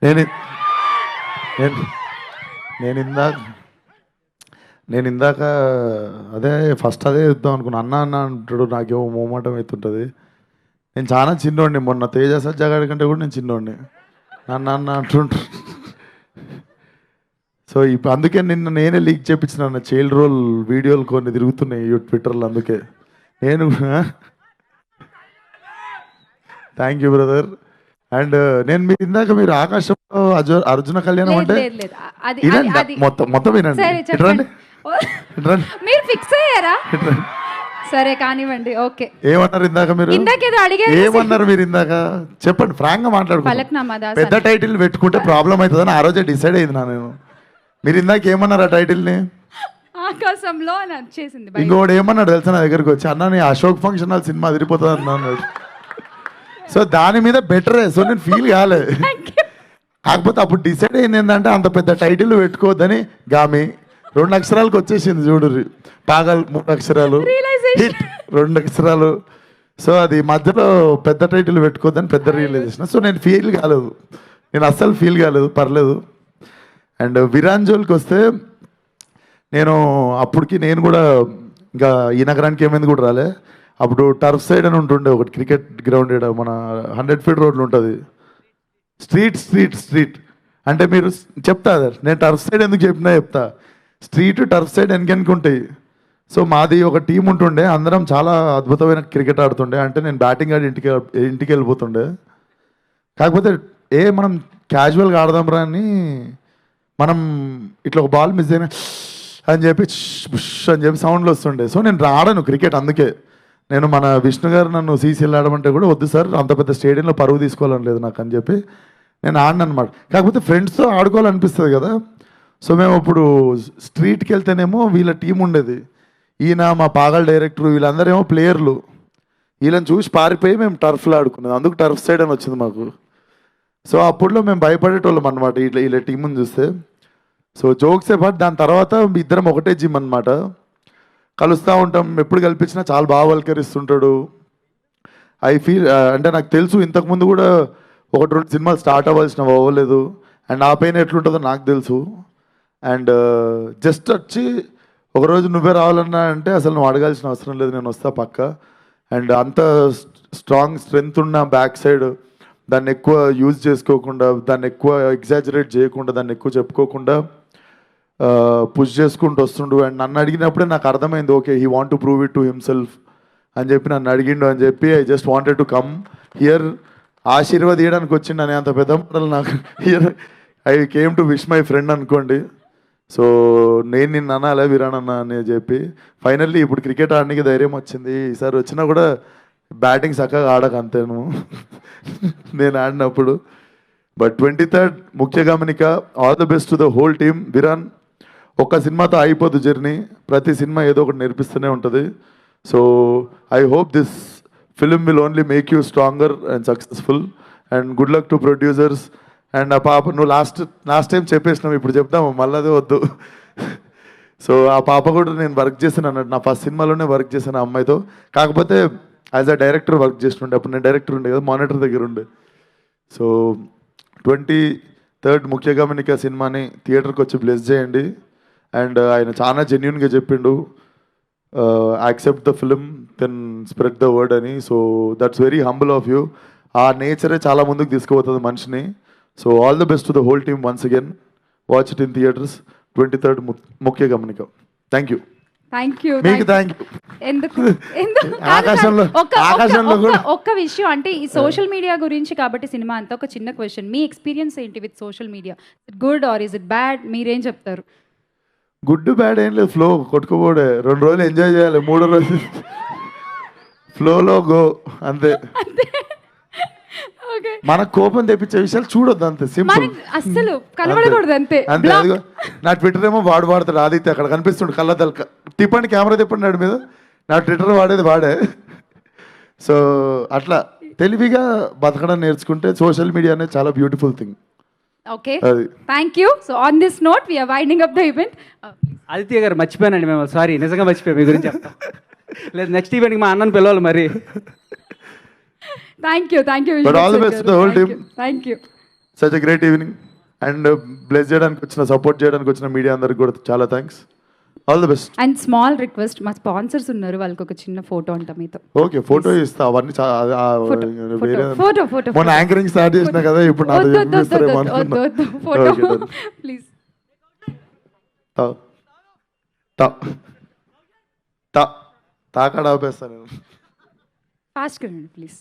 నేను నేను నేను ఇందాక నేను ఇందాక అదే ఫస్ట్ అదే చెప్దాం అనుకున్నా. అన్న అన్న అంటాడు, నాకేమో మోమాటం అవుతుంటుంది. నేను చాలా చిన్నోడిని, మొన్న తేజ సజ్జాగాడి కంటే కూడా నేను చిన్నోడిని. అన్న అన్న అంటుంటారు. సో ఇప్పుడు అందుకే నిన్న నేనే లీక్ చేయించిన చైల్డ్ రోల్ వీడియోలు కొన్ని తిరుగుతున్నాయి ట్విట్టర్లో. అందుకే నేను థ్యాంక్ యూ బ్రదర్. అండ్ నేను మీరు ఇందాక మీరు ఆకాశంలో అర్జున కళ్యాణం అంటే వినండి, మొత్తం వినండి. ఇట్రండి ఇట్రండి. మీరు ఫిక్స్ అయ్యారా? సరే కానివ్వండి. ఓకే, ఏమన్నారు ఇందాక మీరు? ఏమన్నారు మీరు ఇందాక? చెప్పండి, ఫ్రాంక్ గా మాట్లాడుకుంటాం. పెద్ద టైటిల్ పెట్టుకుంటే ప్రాబ్లం అవుతుందని ఆ రోజే డిసైడ్ అయింది నేను. మీరు ఇందాక ఏమన్నారు ఆ టైటిల్ ని? ఆకాశంలో నచ్చేసింది. ఇంకోటి ఏమన్నాడు తెలుసా నా దగ్గరికి వచ్చి, అన్న నీ అశోక్ ఫంక్షన్ హాల్ సినిమా అదిరిపోతుంది అన్నాడు. సో దాని మీద బెటరే. సో నేను ఫీల్ కాలే. కాకపోతే అప్పుడు డిసైడ్ అయింది ఏంటంటే అంత పెద్ద టైటిల్ పెట్టుకోవద్దని. గామి 2 అక్షరాలకు వచ్చేసింది చూడు. పాగల్ 3 అక్షరాలు, హిట్ 2 అక్షరాలు. సో అది మధ్యలో పెద్ద టైటిల్ పెట్టుకోవద్దని పెద్ద రియలైజేషన్. సో నేను ఫీల్ కాలేదు, నేను అస్సలు ఫీల్ కాలేదు, పర్లేదు. అండ్ విరాంజోల్కి వస్తే నేను అప్పటికి నేను కూడా ఇంకా ఈ నగరానికి ఏమైంది కూడా రాలే. అప్పుడు టర్ఫ్ సైడ్ అని ఉంటుండే ఒకటి క్రికెట్ గ్రౌండ్, మన 100 ఫీట్ రోడ్లు ఉంటుంది. స్ట్రీట్ అంటే మీరు చెప్తా, నేను టర్ఫ్ సైడ్ ఎందుకు చెప్పినా చెప్తా. స్ట్రీట్ టర్ఫ్ సైడ్ వెనకెనుకుంటాయి. సో మాది ఒక టీం ఉంటుండే, అందరం చాలా అద్భుతమైన క్రికెట్ ఆడుతుండే. అంటే నేను బ్యాటింగ్ ఆడి ఇంటికి వెళ్ళిపోతుండే. కాకపోతే మనం క్యాజువల్గా ఆడదాం రా అని మనం ఇట్లా ఒక బాల్ మిస్ అయినా అని చెప్పి బుష్ అని చెప్పి సౌండ్లు వస్తుండే. సో నేను ఆడను క్రికెట్. అందుకే నేను మన విష్ణు గారు నన్ను సీసీఎల్ ఆడమంటే కూడా వద్దు సార్, అంత పెద్ద స్టేడియంలో పరువు తీసుకోవాలని లేదు నాకు అని చెప్పి నేను ఆడను అనమాట. కాకపోతే ఫ్రెండ్స్తో ఆడుకోవాలనిపిస్తుంది కదా. సో మేము ఇప్పుడు స్ట్రీట్కి వెళ్తేనేమో వీళ్ళ టీం ఉండేది. ఈయన మా పాగల్ డైరెక్టర్, వీళ్ళందరేమో ప్లేయర్లు. వీళ్ళని చూసి పారిపోయి మేము టర్ఫ్లో ఆడుకునేది. అందుకు టర్ఫ్ సైడ్ అని వచ్చింది మాకు. సో అప్పుడులో మేము భయపడేటోళ్ళం అనమాట వీళ్ళ టీంని చూస్తే. సో జోక్సే పాటు దాని తర్వాత ఇద్దరం ఒకటే జిమ్ అనమాట, కలుస్తూ ఉంటాం. ఎప్పుడు కల్పించినా చాలా బాగా వల్కరిస్తుంటాడు. ఐ ఫీల్ అంటే నాకు తెలుసు ఇంతకుముందు కూడా 1-2 సినిమాలు స్టార్ట్ అవ్వలేదు. అండ్ ఆ పైన ఎట్లుంటుందో నాకు తెలుసు. అండ్ జస్ట్ వచ్చి ఒకరోజు నువ్వే రావాలన్నా అంటే అసలు నువ్వు అడగాల్సిన అవసరం లేదు, నేను వస్తా పక్క. అండ్ అంత స్ట్రాంగ్ స్ట్రెంగ్త్ ఉన్న బ్యాక్ సైడ్ దాన్ని ఎక్కువ యూజ్ చేసుకోకుండా, దాన్ని ఎక్కువ ఎగ్జాజరేట్ చేయకుండా, దాన్ని ఎక్కువ చెప్పుకోకుండా పుష్ చేసుకుంటూ వస్తుండు. అండ్ నన్ను అడిగినప్పుడే నాకు అర్థమైంది, okay he want to prove it to himself అని చెప్పి నన్ను అడిగిండు అని చెప్పి I just wanted to come here. ఆశీర్వాదీయడానికి వచ్చిండు అనే అంత పెద్ద మాటలు నాకు here. I came to wish my friend అనుకోండి. సో నేను నిన్ను అనాలే విరానన్నా అని చెప్పి ఫైనల్లీ ఇప్పుడు క్రికెట్ ఆడడానికి ధైర్యం వచ్చింది. ఈసారి వచ్చినా కూడా బ్యాటింగ్ చక్కగా ఆడక అంతేను నేను ఆడినప్పుడు. బట్ 23rd ముఖ్య గమనిక, all the best to the whole team. Viran, ఒక్క సినిమాతో అయిపోదు జర్నీ, ప్రతి సినిమా ఏదో ఒకటి నేర్పిస్తూనే ఉంటుంది. So I hope this film will only make you stronger and successful. And good luck to producers. And ఆ పాప, నువ్వు లాస్ట్ టైం చెప్పేసినావు, ఇప్పుడు చెప్తాము మళ్ళీ అదే వద్దు. సో ఆ పాప కూడా నేను వర్క్ చేశాను అన్నట్టు, నా ఫస్ట్ సినిమాలోనే వర్క్ చేశాను ఆ అమ్మాయితో. కాకపోతే యాజ్ అ డైరెక్టర్ వర్క్ చేస్తుండే. అప్పుడు నేను డైరెక్టర్ ఉండే కదా, మానిటర్ దగ్గర ఉండే. సో 23rd ముఖ్య గమనిక సినిమాని థియేటర్కి వచ్చి బ్లెస్ చేయండి. అండ్ ఆయన చాలా జెన్యున్గా చెప్పిండు, accept the film then spread the word అని. So that's very humble of you. ఆ నేచరే చాలా ముందుకు తీసుకుపోతుంది మనిషిని. So all the best to the whole team once again. Watch it in theatres 23rd ముఖ్య గమనిక. Thank you. మీకు థ్యాంక్ యూ. ఎందుకు ఆకాశంలో కూడా ఒక్క విషయం అంటే ఈ సోషల్ మీడియా గురించి కాబట్టి సినిమా అంతా ఒక చిన్న క్వశ్చన్, మీ ఎక్స్పీరియన్స్ ఏంటి with social media? Good or is it bad? మీరేం చెప్తారు? గుడ్ బ్యాడ్ ఏం లేదు, ఫ్లో కొట్టుకోబోడే. 2 రోజులు ఎంజాయ్ చేయాలి, 3వ రోజు ఫ్లోలో గో అంతే. మన కోపం తెప్పించే విషయాలు చూడొద్దు, అంతే సింపుల్. అసలు కనబడకూడదు అంతే. అంతే. అదిగో నా ట్విట్టర్ ఏమో వాడతాడు ఆదిత్య, అక్కడ కనిపిస్తుండు కళ్ళ తిప్పండి, కెమెరా తిప్పండి నాడు మీద. నా ట్విట్టర్ వాడే. సో అట్లా తెలివిగా బతకడం నేర్చుకుంటే సోషల్ మీడియా అనేది చాలా beautiful thing. Okay, thank you. So on this note we are winding up the event. Aditya garu మర్చిపోయానండి మేము, సారీ, నిజంగా మర్చిపోయాం. మీ గురించి చెప్తాం లేదు, నెక్స్ట్ ఈవెంట్కి మా అన్నను పిలవాలి మరి. Thank you. But all the best to the whole team. Thank you. Such a great evening and bless చేయడానికి వచ్చిన సపోర్ట్ చేయడానికి వచ్చిన మీడియా అందరికి కూడా చాలా thanks. All the best. And small request, మా స్పాన్సర్స్ ఉన్నారు, వాళ్ళకి ఒక చిన్న ఫోటో అంట మీతో. ఓకే, ఫోటో ఇస్తా. అవన్నీ వేరే ఫోటో మొన్న యాంకరింగ్ స్టార్ట్ చేసిన కదా, ఇప్పుడు నాతో చెప్పిస్తారేమో అనుకున్నా. Photo Okay, done. ప్లీజ్. తాకాడ ఆపేస్తాను నేను. ఫాస్ట్గా ప్లీజ్.